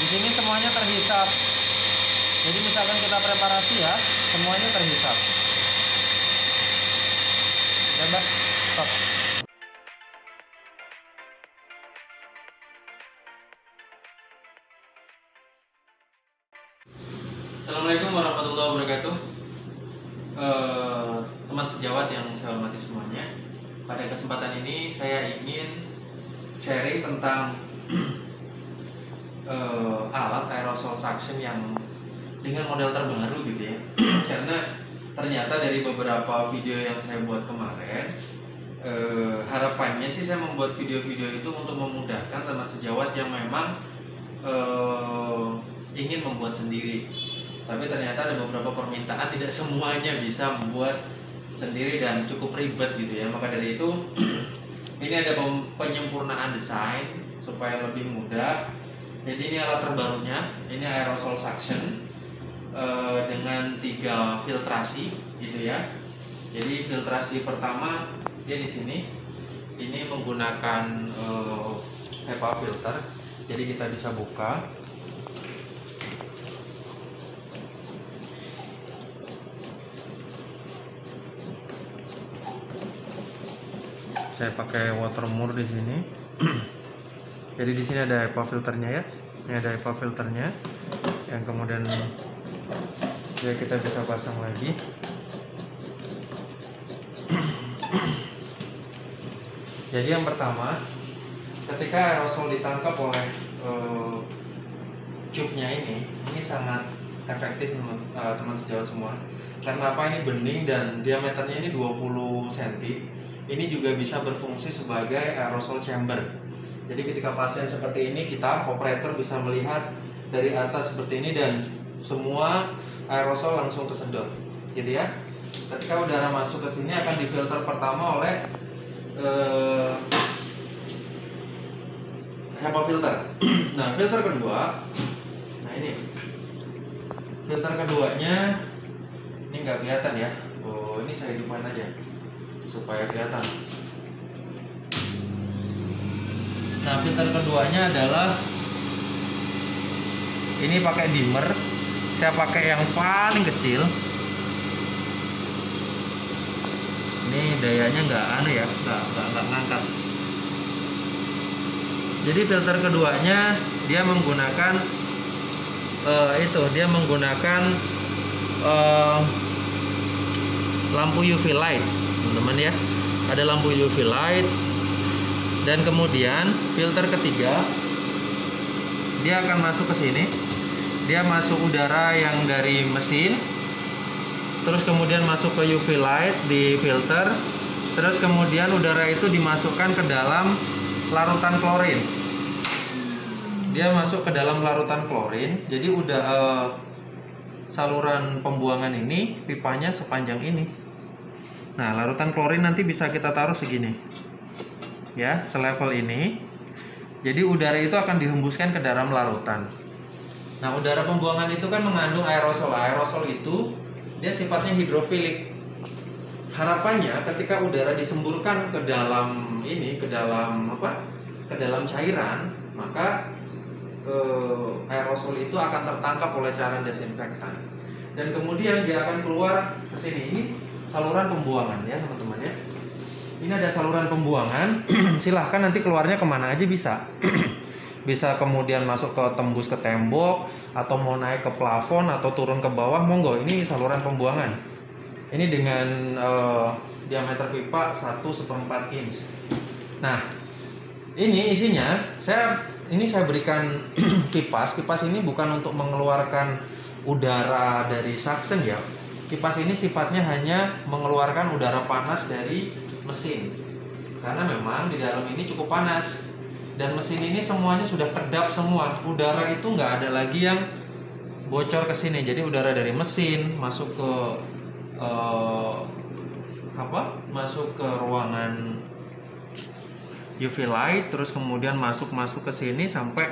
sini semuanya terhisap. Jadi misalkan kita preparasi ya, semuanya terhisap. Ya, Mbak. Stop. Assalamualaikum warahmatullahi wabarakatuh. Teman sejawat yang saya hormati semuanya, pada kesempatan ini saya ingin sharing tentang alat aerosol suction yang dengan model terbaru gitu ya. Karena ternyata dari beberapa video yang saya buat kemarin, harapannya sih saya membuat video-video itu untuk memudahkan teman sejawat yang memang ingin membuat sendiri. Tapi ternyata ada beberapa permintaan tidak semuanya bisa membuat sendiri dan cukup ribet gitu ya. Maka dari itu ini ada penyempurnaan desain supaya lebih mudah. Jadi ini alat terbarunya, ini aerosol suction dengan 3 filtrasi gitu ya. Jadi filtrasi pertama dia di sini. Ini menggunakan HEPA filter. Jadi kita bisa buka. Saya pakai watermur di sini. Jadi di sini ada HEPA filternya ya. Ini ada HEPA filternya yang kemudian ya kita bisa pasang lagi. Jadi yang pertama, ketika aerosol ditangkap oleh tube-nya ini sangat efektif teman sejawat semua. Karena apa? Ini bening dan diameternya ini 20 cm. Ini juga bisa berfungsi sebagai aerosol chamber. Jadi ketika pasien seperti ini, kita operator bisa melihat dari atas seperti ini dan semua aerosol langsung kesedot, gitu ya. Ketika udara masuk ke sini akan difilter pertama oleh HEPA filter. Nah, filter kedua, nah ini filter keduanya ini nggak kelihatan ya. Oh, ini saya hidupkan aja supaya kelihatan. Nah, filter keduanya adalah ini pakai dimmer. Saya pakai yang paling kecil. Ini dayanya nggak ngangkat. Jadi filter keduanya dia menggunakan lampu UV light, teman-teman ya. Ada lampu UV light. Dan kemudian filter ketiga dia akan masuk ke sini. Dia masuk udara yang dari mesin, terus kemudian masuk ke UV light di filter, terus kemudian udara itu dimasukkan ke dalam larutan klorin. Dia masuk ke dalam larutan klorin. Jadi udah saluran pembuangan ini pipanya sepanjang ini. Nah, larutan klorin nanti bisa kita taruh segini. Ya, selevel ini. Jadi udara itu akan dihembuskan ke dalam larutan. Nah, udara pembuangan itu kan mengandung aerosol. Aerosol itu dia sifatnya hidrofilik. Harapannya ketika udara disemburkan ke dalam ini, ke dalam cairan, maka aerosol itu akan tertangkap oleh cairan desinfektan. Dan kemudian dia akan keluar ke sini. Ini saluran pembuangan ya, teman-teman ya. Ini ada saluran pembuangan. Silahkan nanti keluarnya kemana aja bisa. Bisa kemudian masuk ke tembus ke tembok, atau mau naik ke plafon atau turun ke bawah, monggo. Ini saluran pembuangan. Ini dengan diameter pipa 1/4 inch. Nah, ini isinya saya berikan kipas. Kipas ini bukan untuk mengeluarkan udara dari suction ya. Kipas ini sifatnya hanya mengeluarkan udara panas dari mesin. Karena memang di dalam ini cukup panas. Dan mesin ini semuanya sudah kedap semua. Udara itu nggak ada lagi yang bocor ke sini. Jadi udara dari mesin masuk ke masuk ke ruangan UV light, terus kemudian masuk ke sini sampai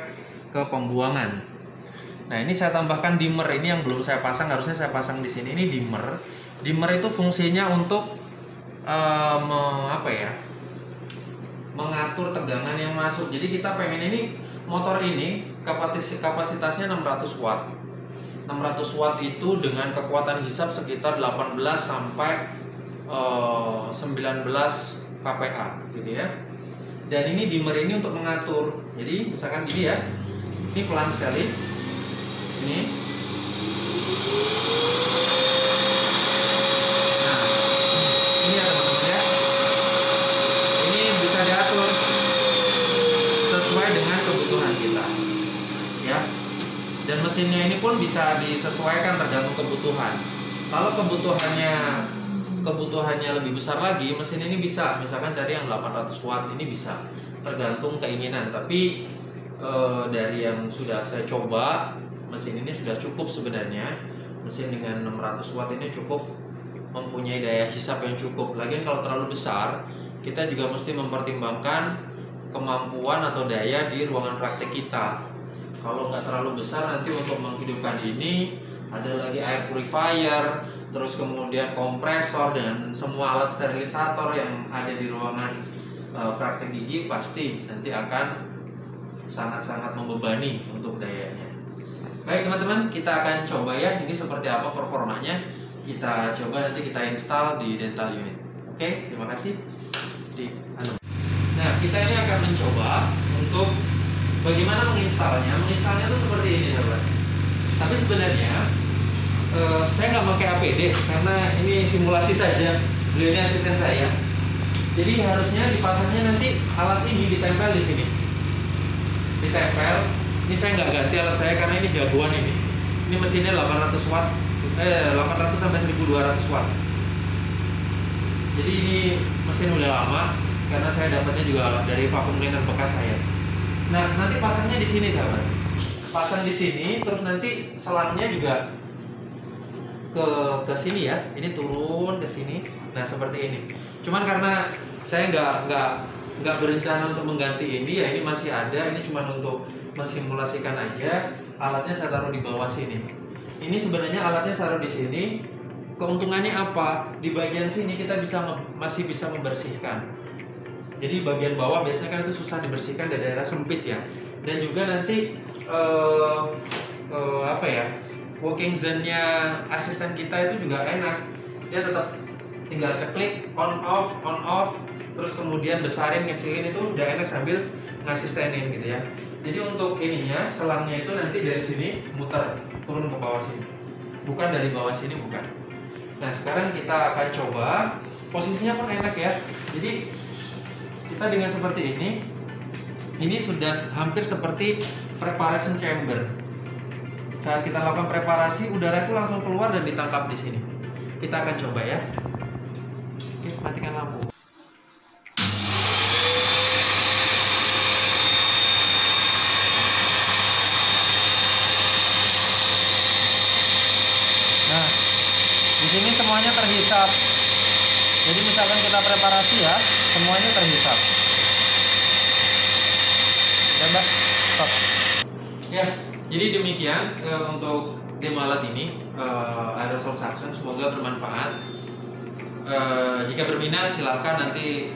ke pembuangan. Nah, ini saya tambahkan dimmer. Ini yang belum saya pasang, harusnya saya pasang di sini. Ini dimmer. Dimmer itu fungsinya untuk mengatur tegangan yang masuk. Jadi kita pengen ini motor ini kapasitasnya 600 watt. 600 watt itu dengan kekuatan hisap sekitar 18 sampai 19 kPa gitu ya. Dan ini dimmer ini untuk mengatur. Jadi misalkan gini ya. Ini pelan sekali. Ini. Nah, ini ya teman-teman ya. Ini bisa diatur sesuai dengan kebutuhan kita. Ya. Dan mesinnya ini pun bisa disesuaikan tergantung kebutuhan. Kalau kebutuhannya lebih besar lagi, mesin ini bisa misalkan cari yang 800 watt, ini bisa tergantung keinginan. Tapi dari yang sudah saya coba, mesin ini sudah cukup sebenarnya. Mesin dengan 600 watt ini cukup mempunyai daya hisap yang cukup. Lagian kalau terlalu besar, kita juga mesti mempertimbangkan kemampuan atau daya di ruangan praktek kita. Kalau nggak terlalu besar, nanti untuk menghidupkan ini ada lagi air purifier, terus kemudian kompresor dan semua alat sterilisator yang ada di ruangan praktek gigi pasti nanti akan sangat-sangat membebani untuk dayanya. Baik teman-teman, kita akan coba ya ini seperti apa performanya. Kita coba nanti kita install di dental unit. Oke, terima kasih. Nah, kita ini akan mencoba untuk bagaimana menginstalnya. Menginstalnya itu seperti ini sahabat. Tapi sebenarnya saya nggak pakai APD karena ini simulasi saja. Beliau ini asisten saya. Jadi harusnya dipasangnya nanti alat ini ditempel di sini. Ditempel. Ini saya nggak ganti alat saya karena ini jagoan ini. Ini mesinnya 800 watt, 800 sampai 1200 watt. Jadi ini mesin udah lama karena saya dapatnya juga dari vacuum cleaner bekas saya. Nah, nanti pasangnya di sini sahabat. Pasang di sini, terus nanti selangnya juga ke sini ya. Ini turun ke sini. Nah, seperti ini. Cuman karena saya nggak berencana untuk mengganti ini ya, ini masih ada. Ini cuma untuk mensimulasikan aja. Alatnya saya taruh di bawah sini. Ini sebenarnya alatnya taruh di sini. Keuntungannya apa? Di bagian sini kita masih bisa membersihkan. Jadi bagian bawah biasanya kan itu susah dibersihkan dari daerah sempit ya. Dan juga nanti working zone-nya asisten kita itu juga enak. Dia tetap tinggal ceklik on off, terus kemudian besarin ngecilin itu udah enak sambil ngasistenin gitu ya. Jadi untuk ininya selangnya itu nanti dari sini muter turun ke bawah sini. Bukan dari bawah sini, bukan. Nah, sekarang kita akan coba. Posisinya pun enak ya. Jadi kita dengan seperti ini sudah hampir seperti preparation chamber. Saat kita lakukan preparasi, udara itu langsung keluar dan ditangkap di sini. Kita akan coba ya. Oke, matikan lampu. Nah, di sini semuanya terhisap. Jadi misalkan kita preparasi ya, semuanya terhisap. Coba stop. Ya, jadi demikian untuk demo alat ini, aerosol suction. Semoga bermanfaat. Jika berminat silahkan nanti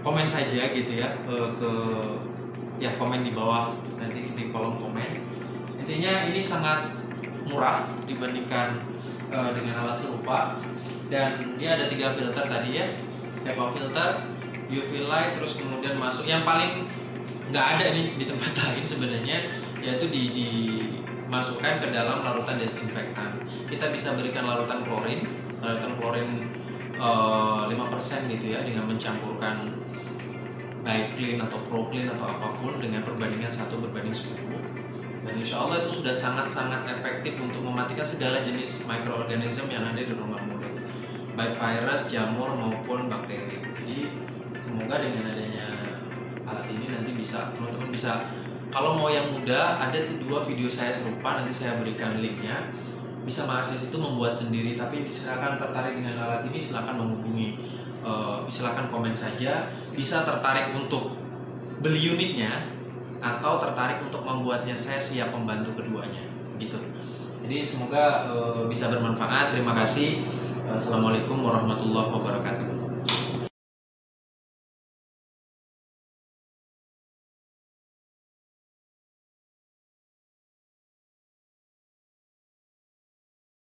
komen saja gitu ya, komen di bawah nanti di kolom komen. Intinya ini sangat murah dibandingkan dengan alat serupa. Dan dia ada 3 filter tadi ya, HEPA filter, UV light, terus kemudian masuk. Yang paling nggak ada nih di tempat lain sebenarnya, yaitu dimasukkan ke dalam larutan desinfektan. Kita bisa berikan larutan klorin 5% gitu ya, dengan mencampurkan baik clean atau pro clean atau apapun dengan perbandingan 1:10. Dan insya Allah itu sudah sangat-sangat efektif untuk mematikan segala jenis mikroorganisme yang ada di rumah mulut, baik virus, jamur maupun bakteri. Jadi semoga dengan adanya alat ini nanti teman-teman bisa, kalau mau yang mudah, ada 2 video saya serupa, nanti saya berikan linknya. Bisa mengakses itu membuat sendiri. Tapi silakan tertarik dengan alat ini, silakan menghubungi, silakan komen saja. Bisa tertarik untuk beli unitnya atau tertarik untuk membuatnya, saya siap membantu keduanya gitu. Jadi semoga bisa bermanfaat. Terima kasih. Assalamualaikum warahmatullahi wabarakatuh.